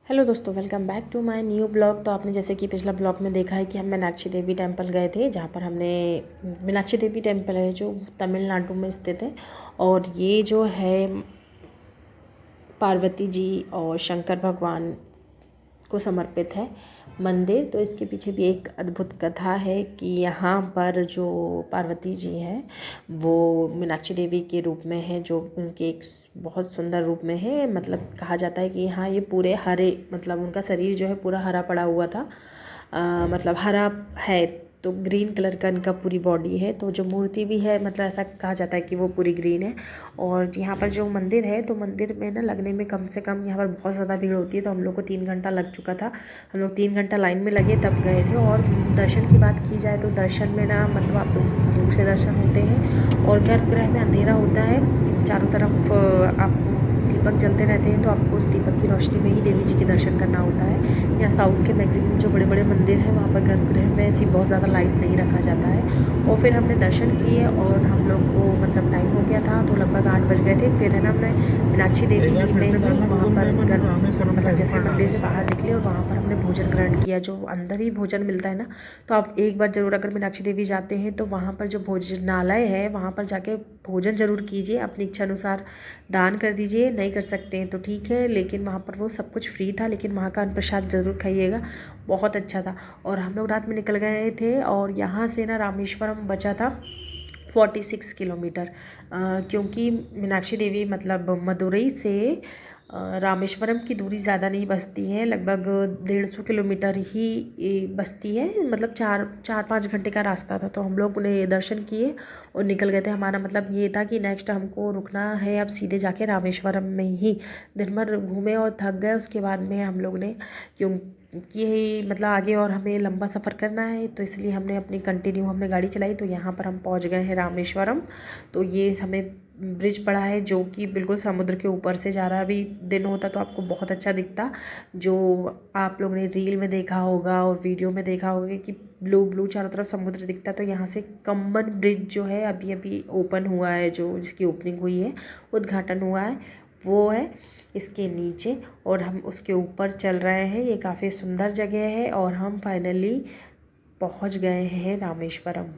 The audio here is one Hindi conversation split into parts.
हेलो दोस्तों, welcome back to my new blog. तो आपने जैसे कि पिछला ब्लॉग में देखा है कि हम मीनाक्षी देवी टेंपल गए थे, जहाँ पर हमने मीनाक्षी देवी टेंपल है जो तमिलनाडु में स्थित है। और ये जो है पार्वती जी और शंकर भगवान को समर्पित है मंदिर। तो इसके पीछे भी एक अद्भुत कथा है कि यहाँ पर जो पार्वती जी हैं वो मीनाक्षी देवी के रूप में है, जो उनके एक बहुत सुंदर रूप में है। मतलब कहा जाता है कि यहाँ ये पूरे हरे, मतलब उनका शरीर जो है पूरा हरा पड़ा हुआ था, मतलब हरा है, तो ग्रीन कलर का इनका पूरी बॉडी है। तो जो मूर्ति भी है, मतलब ऐसा कहा जाता है कि वो पूरी ग्रीन है। और यहाँ पर जो मंदिर है, तो मंदिर में ना लगने में कम से कम यहाँ पर बहुत ज़्यादा भीड़ होती है। तो हम लोग को 3 घंटा लग चुका था। हम लोग 3 घंटा लाइन में लगे तब गए थे। और दर्शन की बात की जाए तो दर्शन में ना, मतलब आप दूर से दर्शन होते हैं और गर्भगृह में अंधेरा होता है, चारों तरफ आपको दीपक जलते रहते हैं। तो आपको उस दीपक की रोशनी में ही देवी जी के दर्शन करना होता है। या साउथ के मैक्सिमम जो बड़े बड़े मंदिर हैं वहाँ पर गर्भगृह में ऐसी बहुत ज़्यादा लाइट नहीं रखा जाता है। और फिर हमने दर्शन किए और हम लोग को मतलब टाइम हो गया था, तो लगभग 8 बज गए थे। फिर है ना, हमने मीनाक्षी देवी में ही वहाँ पर मतलब जैसे मंदिर से बाहर निकले और वहाँ पर हमने भोजन ग्रहण किया, जो अंदर ही भोजन मिलता है ना। तो आप एक बार ज़रूर अगर मीनाक्षी देवी जाते हैं तो वहाँ पर जो भोजनालय है वहाँ पर जाके भोजन ज़रूर कीजिए। अपनी इच्छा अनुसार दान कर दीजिए, नहीं कर सकते हैं तो ठीक है, लेकिन वहाँ पर वो सब कुछ फ्री था। लेकिन वहाँ का अन्न प्रसाद ज़रूर खाइएगा, बहुत अच्छा था। और हम लोग रात में निकल गए थे और यहाँ से ना रामेश्वरम बचा था 46 किलोमीटर, क्योंकि मीनाक्षी देवी मतलब मदुरई से रामेश्वरम की दूरी ज़्यादा नहीं बसती है, लगभग 150 किलोमीटर ही बसती है। मतलब 4-5 घंटे का रास्ता था। तो हम लोग ने दर्शन किए और निकल गए थे। हमारा मतलब ये था कि नेक्स्ट हमको रुकना है, अब सीधे जाके रामेश्वरम में ही दिन भर घूमे और थक गए। उसके बाद में हम लोग ने, क्योंकि मतलब आगे और हमें लंबा सफ़र करना है, तो इसलिए हमने अपनी कंटिन्यू हमने गाड़ी चलाई। तो यहाँ पर हम पहुँच गए हैं रामेश्वरम। तो ये हमें ब्रिज पड़ा है जो कि बिल्कुल समुद्र के ऊपर से जा रहा है। अभी दिन होता तो आपको बहुत अच्छा दिखता, जो आप लोग ने रील में देखा होगा और वीडियो में देखा होगा कि ब्लू ब्लू चारों तरफ समुद्र दिखता। तो यहाँ से कम्बन ब्रिज जो है अभी अभी ओपन हुआ है, जो जिसकी ओपनिंग हुई है, उद्घाटन हुआ है, वो है इसके नीचे। और हम उसके ऊपर चल रहे हैं। ये काफ़ी सुंदर जगह है और हम फाइनली पहुँच गए हैं रामेश्वरम।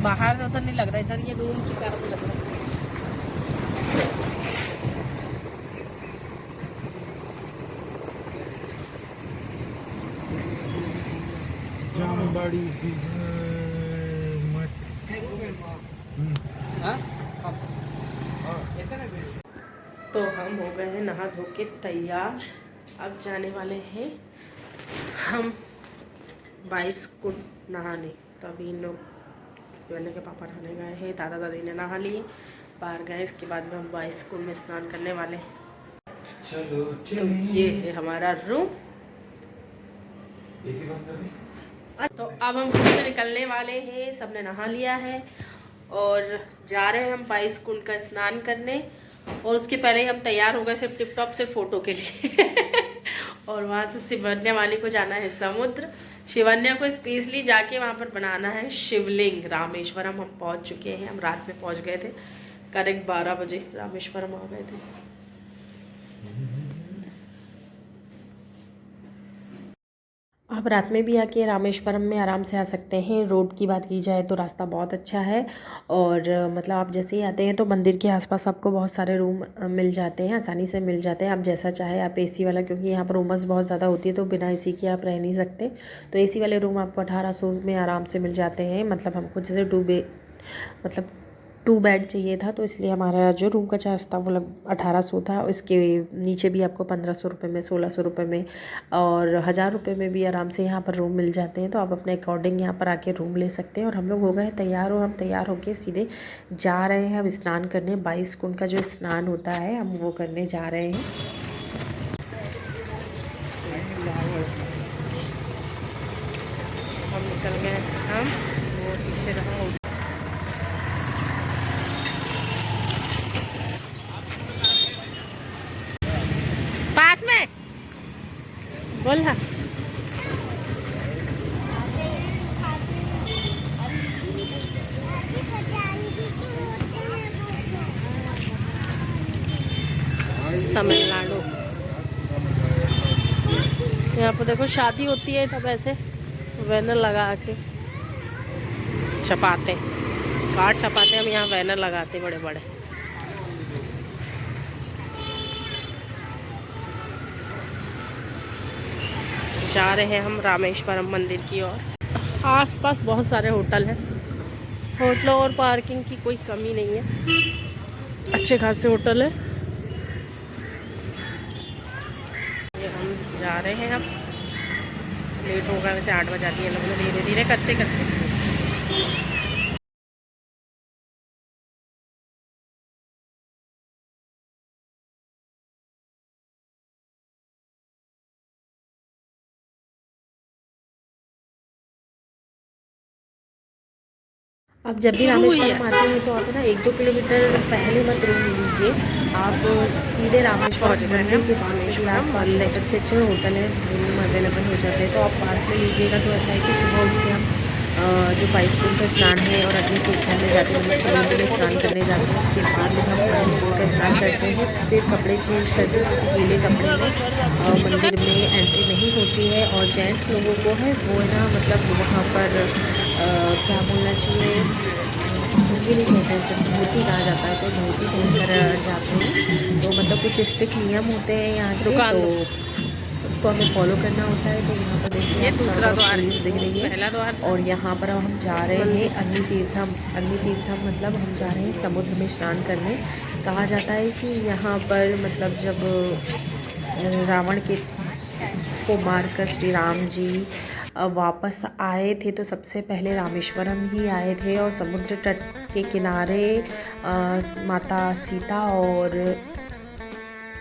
बाहर उधर नहीं लग रहा, इधर ये रूम की तरफ लग रहा है। जामबाड़ी मठ। तो हम हो गए हैं नहा धो के तैयार। अब जाने वाले हैं हम 22 को नहाने। तो अभी इन लोग शिवन्या के पापा नहाने गए हैं, दादा दादी ने नहा लिए, बाहर गए। इसके बाद में हम 22 को में स्नान करने वाले हैं। चलो तो ये है हमारा रूम। एसी बंद कर दी। तो अब हम घर से निकलने वाले हैं, सबने नहा लिया है और जा रहे हैं हम 22 कुंड का स्नान करने। और उसके पहले ही हम तैयार हो गए सिर्फ टिप टॉप से फ़ोटो के लिए और वहाँ से शिवन्या वाली को जाना है समुद्र। शिवन्या को स्पेशली जाके वहाँ पर बनाना है शिवलिंग। रामेश्वरम हम पहुँच चुके हैं, हम रात में पहुँच गए थे, करेक्ट 12 बजे रामेश्वरम आ गए थे। आप रात में भी आके रामेश्वरम में आराम से आ सकते हैं। रोड की बात की जाए तो रास्ता बहुत अच्छा है। और मतलब आप जैसे ही आते हैं तो मंदिर के आसपास आपको बहुत सारे रूम मिल जाते हैं, आसानी से मिल जाते हैं। आप जैसा चाहे, आप एसी वाला, क्योंकि यहाँ पर उमस बहुत ज़्यादा होती है तो बिना एसी के आप रह नहीं सकते। तो एसी वाले रूम आपको 1800 में आराम से मिल जाते हैं। मतलब हमको जैसे मतलब 2 बेड चाहिए था, तो इसलिए हमारा जो रूम का चार्ज था वो लग 1800 था। इसके नीचे भी आपको 1500 रुपये में, 1600 रुपये में और 1000 रुपये में भी आराम से यहाँ पर रूम मिल जाते हैं। तो आप अपने अकॉर्डिंग यहाँ पर आके रूम ले सकते हैं। और हम लोग हो गए तैयार, और हम तैयार होके सीधे जा रहे हैं अब स्नान करने। 22 कुंड का जो स्नान होता है हम वो करने जा रहे हैं। हम निकल गए, हम वो पीछे रहा। बोल ना। तमिलनाडु, यहाँ पर देखो शादी होती है तब ऐसे बैनर लगा के छपाते, कार्ड छपाते, हम यहाँ बैनर लगाते बड़े बड़े। जा रहे हैं हम रामेश्वरम मंदिर की ओर। आसपास बहुत सारे होटल हैं, होटलों और पार्किंग की कोई कमी नहीं है, अच्छे खासे होटल है। ये हम जा रहे हैं, अब लेट होगा, वैसे 8 बज जाती है, लोगों ने धीरे धीरे करते करते। आप जब भी रामेश्वरम आते हैं तो आप ना 1-2 किलोमीटर पहले मत रुक लीजिए, आप सीधे रामेश्वरम मंदिर के पास में भी आसपास बहुत अच्छे अच्छे होटल हैं, रूम अवेलेबल हो जाते हैं, तो आप पास में लीजिएगा। तो ऐसा है कि सुबह उठ के हम जो बाईसकुंड का स्नान है और अग्नि तीर्थम में जाते हैं, मतलब समुद्र में स्नान करने जाते हैं, उसके बाद में हम बाईसकुंड का स्नान करते हैं, फिर कपड़े चेंज करते हैं, क्योंकि गीले कपड़े में मंदिर में एंट्री नहीं होती है। और जेंट्स लोगों को है वो है ना, मतलब वहाँ पर क्या बोलना चाहिए, ये नहीं कहते उसे, धोती कहा जाता है, तो धोती पहनकर जाते हैं। तो मतलब कुछ स्ट्रिक्ट नियम होते हैं यहाँ के, तो उसको हमें फॉलो करना होता है। तो यहाँ पर देखिए ये आप दूसरा चारों तरफ द्वार, पुलिस दिख रही पहला है। द्वार। और यहाँ पर हम जा रहे हैं अग्नि तीर्थम। अग्नि तीर्थम मतलब हम जा रहे हैं समुद्र में स्नान करने। कहा जाता है कि यहाँ पर मतलब जब रावण को मारकर श्री राम जी वापस आए थे, तो सबसे पहले रामेश्वरम ही आए थे, और समुद्र तट के किनारे माता सीता और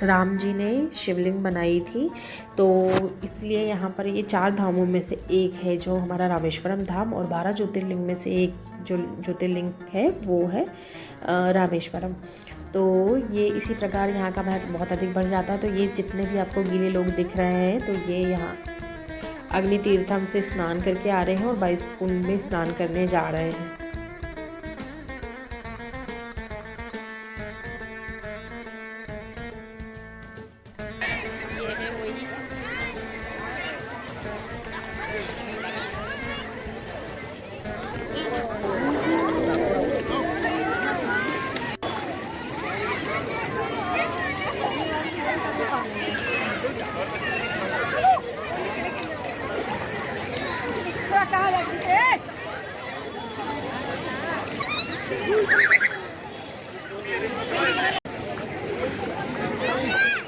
राम जी ने शिवलिंग बनाई थी। तो इसलिए यहाँ पर ये 4 धामों में से एक है जो हमारा रामेश्वरम धाम, और 12 ज्योतिर्लिंग में से एक जो ज्योतिर्लिंग है वो है रामेश्वरम। तो ये इसी प्रकार यहाँ का महत्व बहुत अधिक बढ़ जाता है। तो ये जितने भी आपको गीले लोग दिख रहे हैं, तो ये यहाँ अग्नि तीर्थम से स्नान करके आ रहे हैं और बाईसकुंड में स्नान करने जा रहे हैं।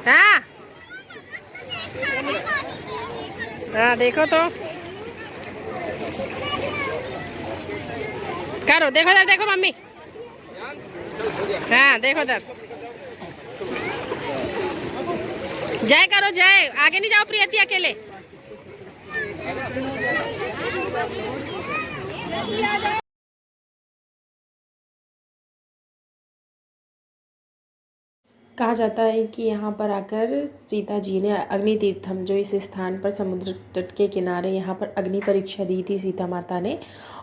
हाँ हाँ, देखो तो करो, देखो इधर, देखो मम्मी, हाँ देखो इधर, जय करो जय, आगे नहीं जाओ प्रियति अकेले। कहा जाता है कि यहाँ पर आकर सीता जी ने अग्नि तीर्थम, जो इस स्थान पर समुद्र तट के किनारे यहाँ पर अग्नि परीक्षा दी थी सीता माता ने,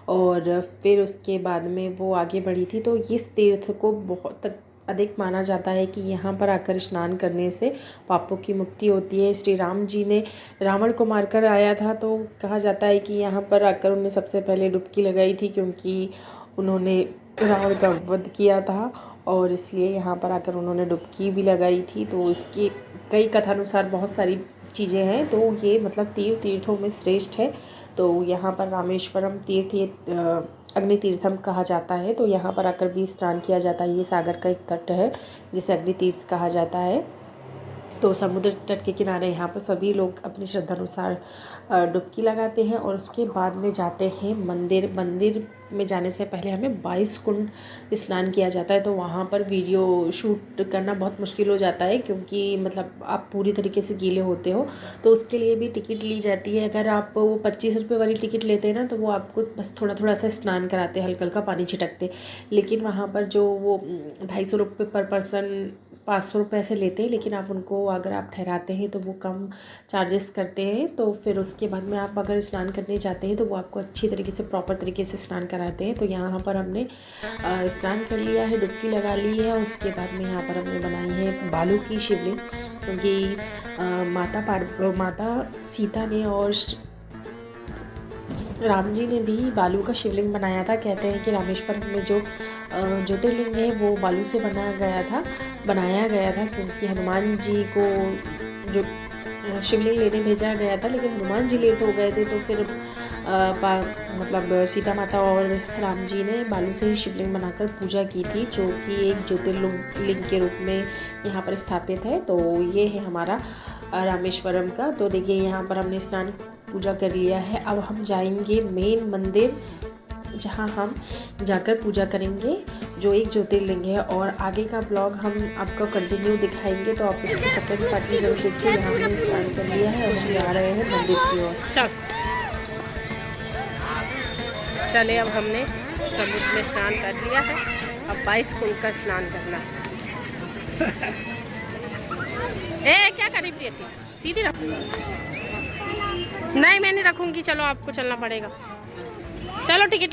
और फिर उसके बाद में वो आगे बढ़ी थी। तो इस तीर्थ को बहुत अधिक माना जाता है कि यहाँ पर आकर स्नान करने से पापों की मुक्ति होती है। श्री राम जी ने रावण को मारकर आया था, तो कहा जाता है कि यहाँ पर आकर उन्होंने सबसे पहले डुबकी लगाई थी, क्योंकि उन्होंने रावण का वध किया था, और इसलिए यहाँ पर आकर उन्होंने डुबकी भी लगाई थी। तो इसकी कई कथानुसार बहुत सारी चीज़ें हैं, तो ये मतलब तीर्थों में श्रेष्ठ है। तो यहाँ पर रामेश्वरम तीर्थ ये अग्नि तीर्थम कहा जाता है। तो यहाँ पर आकर भी स्नान किया जाता है। ये सागर का एक तट है जिसे अग्नि तीर्थ कहा जाता है। तो समुद्र तट के किनारे यहाँ पर सभी लोग अपनी श्रद्धा अनुसार डुबकी लगाते हैं, और उसके बाद में जाते हैं मंदिर। मंदिर में जाने से पहले हमें 22 कुंड स्नान किया जाता है। तो वहाँ पर वीडियो शूट करना बहुत मुश्किल हो जाता है, क्योंकि मतलब आप पूरी तरीके से गीले होते हो। तो उसके लिए भी टिकट ली जाती है। अगर आप वो 25 रुपये वाली टिकट लेते हैं ना, तो वो आपको बस थोड़ा थोड़ा सा स्नान कराते, हल्का हल्का पानी छिटकते। लेकिन वहाँ पर जो वो 250 रुपये पर पर्सन 500 रुपये से लेते हैं, लेकिन आप उनको अगर आप ठहराते हैं तो वो कम चार्जेस करते हैं। तो फिर उसके बाद में आप अगर स्नान करने जाते हैं तो वो आपको अच्छी तरीके से प्रॉपर तरीके से स्नान कराते हैं। तो यहाँ पर हमने स्नान कर लिया है, डुबकी लगा ली है। उसके बाद में यहाँ पर हमने बनाई है बालू की शिवलिंग, क्योंकि माता सीता ने और राम जी ने भी बालू का शिवलिंग बनाया था। कहते हैं कि रामेश्वरम में जो ज्योतिर्लिंग है वो बालू से बनाया गया था, क्योंकि हनुमान जी को जो शिवलिंग लेने भेजा गया था, लेकिन हनुमान जी लेट हो गए थे। तो फिर मतलब सीता माता और राम जी ने बालू से ही शिवलिंग बनाकर पूजा की थी, जो कि एक ज्योतिर्लिंग के रूप में यहाँ पर स्थापित है। तो ये है हमारा रामेश्वरम का। तो देखिए यहाँ पर हमने स्नान पूजा कर लिया है। अब हम जाएंगे मेन मंदिर, जहाँ हम जाकर पूजा करेंगे, जो एक ज्योतिर्लिंग है। और आगे का ब्लॉग हम आपको कंटिन्यू दिखाएंगे, तो आप इसकी सेकंड पार्ट में जरूर देखिए। यहाँ हमने स्नान कर लिया है और हम जा रहे हैं मंदिर की ओर। चले, अब हमने समुद्र में स्नान कर लिया है, अब 22 कुंड का स्नान करना है। क्या करी प्रियति, सीधी रखो। नहीं, मैं नहीं रखूंगी, चलो आपको चलना पड़ेगा। चलो टिकट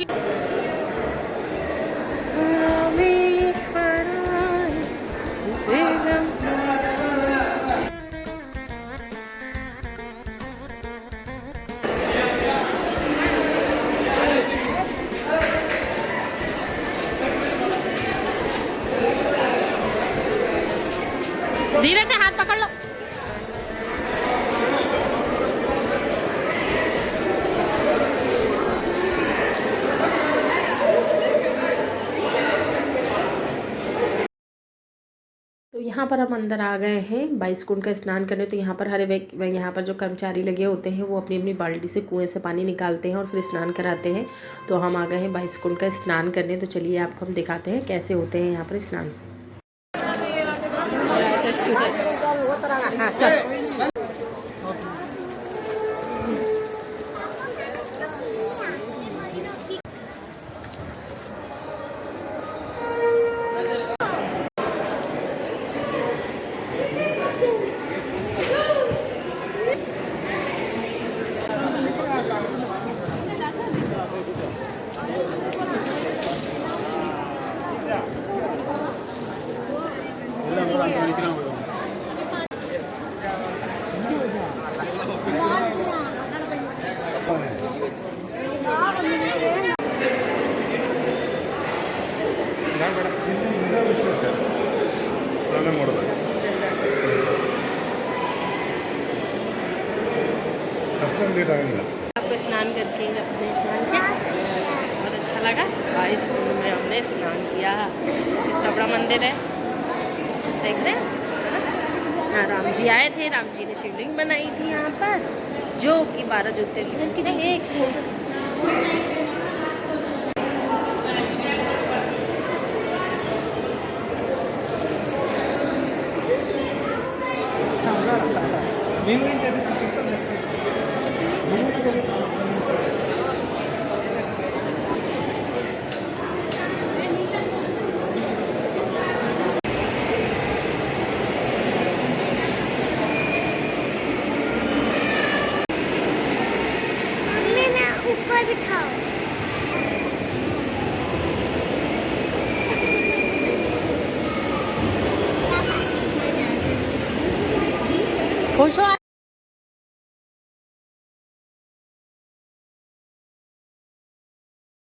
धीरे से हाथ पकड़ लो। तो यहाँ पर हम अंदर आ गए हैं 22 कुंड का स्नान करने। तो यहाँ पर यहाँ पर जो कर्मचारी लगे होते हैं वो अपनी अपनी बाल्टी से कुएं से पानी निकालते हैं और फिर स्नान कराते हैं। तो हम आ गए हैं 22 कुंड का स्नान करने। तो चलिए आपको हम दिखाते हैं कैसे होते हैं यहाँ पर स्नान। हाँ चल। आपको स्नान करके अपने स्नान किया बहुत अच्छा लगा। 22 कुंड में हमने स्नान किया। कितना बड़ा मंदिर है, देख रहे हैं। हाँ, राम जी आए थे, राम जी ने शिवलिंग बनाई थी यहाँ पर, जो कि 12 ज्योतिर्लिंग में एक है। खुश हो।